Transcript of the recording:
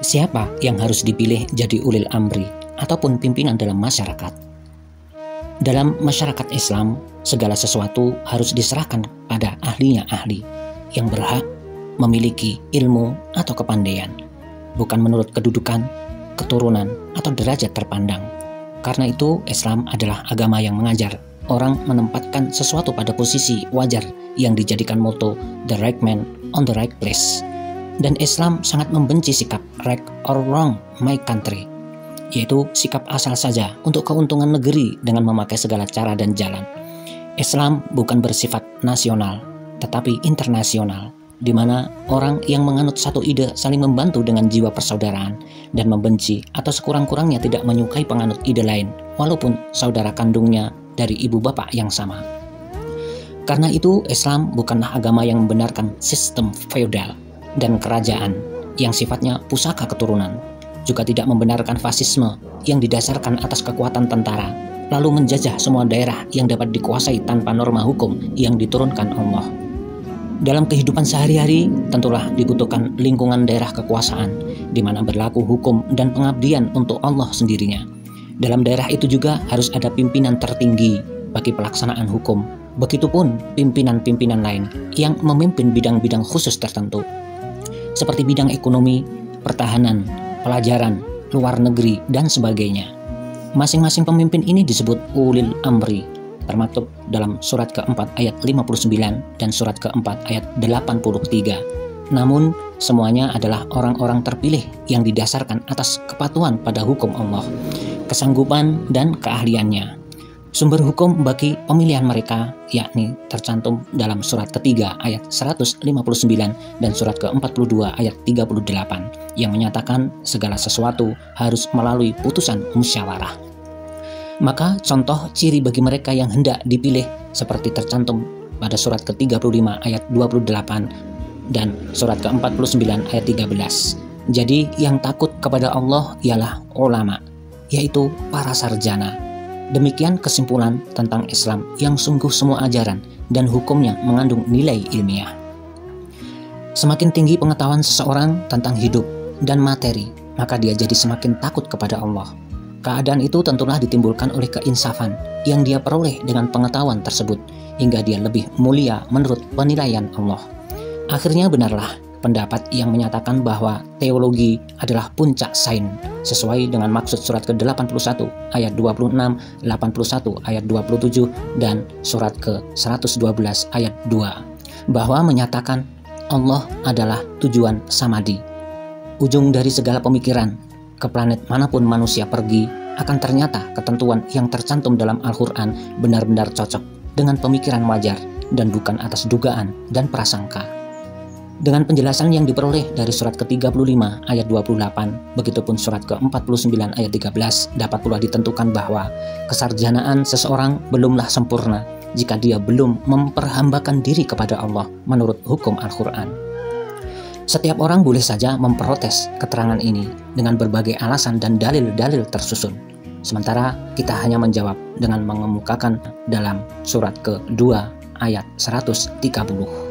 Siapa yang harus dipilih jadi ulil amri ataupun pimpinan dalam masyarakat? Dalam masyarakat Islam, segala sesuatu harus diserahkan pada ahlinya ahli yang berhak memiliki ilmu atau kepandaian, bukan menurut kedudukan, keturunan, atau derajat terpandang. Karena itu, Islam adalah agama yang mengajar orang menempatkan sesuatu pada posisi wajar yang dijadikan moto "The right man on the right place". Dan Islam sangat membenci sikap right or wrong my country, yaitu sikap asal saja untuk keuntungan negeri dengan memakai segala cara dan jalan. Islam bukan bersifat nasional, tetapi internasional, di mana orang yang menganut satu ide saling membantu dengan jiwa persaudaraan dan membenci atau sekurang-kurangnya tidak menyukai penganut ide lain, walaupun saudara kandungnya dari ibu bapak yang sama. Karena itu, Islam bukanlah agama yang membenarkan sistem feodal dan kerajaan yang sifatnya pusaka keturunan, juga tidak membenarkan fasisme yang didasarkan atas kekuatan tentara, lalu menjajah semua daerah yang dapat dikuasai tanpa norma hukum yang diturunkan Allah. Dalam kehidupan sehari-hari, tentulah dibutuhkan lingkungan daerah kekuasaan, di mana berlaku hukum dan pengabdian untuk Allah sendirinya. Dalam daerah itu juga harus ada pimpinan tertinggi bagi pelaksanaan hukum, begitupun pimpinan-pimpinan lain yang memimpin bidang-bidang khusus tertentu, seperti bidang ekonomi, pertahanan, pelajaran, luar negeri, dan sebagainya. Masing-masing pemimpin ini disebut ulil amri, termaktub dalam surat keempat ayat 59 dan surat keempat ayat 83. Namun, semuanya adalah orang-orang terpilih yang didasarkan atas kepatuhan pada hukum Allah, kesanggupan dan keahliannya. Sumber hukum bagi pemilihan mereka yakni tercantum dalam surat ketiga ayat 159 dan surat ke-42 ayat 38 yang menyatakan segala sesuatu harus melalui putusan musyawarah. Maka contoh ciri bagi mereka yang hendak dipilih seperti tercantum pada surat ke-35 ayat 28 dan surat ke-49 ayat 13. Jadi yang takut kepada Allah ialah ulama, yaitu para sarjana. Demikian kesimpulan tentang Islam yang sungguh semua ajaran dan hukumnya mengandung nilai ilmiah. Semakin tinggi pengetahuan seseorang tentang hidup dan materi, maka dia jadi semakin takut kepada Allah. Keadaan itu tentulah ditimbulkan oleh keinsafan yang dia peroleh dengan pengetahuan tersebut, hingga dia lebih mulia menurut penilaian Allah. Akhirnya benarlah pendapat yang menyatakan bahwa teologi adalah puncak sains, sesuai dengan maksud surat ke-81 ayat 26, 81 ayat 27 dan surat ke-112 ayat 2, bahwa menyatakan Allah adalah tujuan samadi, ujung dari segala pemikiran. Ke planet manapun manusia pergi, akan ternyata ketentuan yang tercantum dalam Al-Quran benar-benar cocok dengan pemikiran wajar dan bukan atas dugaan dan prasangka. Dengan penjelasan yang diperoleh dari surat ke-35 ayat 28, begitupun surat ke-49 ayat 13, dapat pula ditentukan bahwa kesarjanaan seseorang belumlah sempurna jika dia belum memperhambakan diri kepada Allah menurut hukum Al-Quran. Setiap orang boleh saja memprotes keterangan ini dengan berbagai alasan dan dalil-dalil tersusun. Sementara kita hanya menjawab dengan mengemukakan dalam surat ke-2 ayat 130.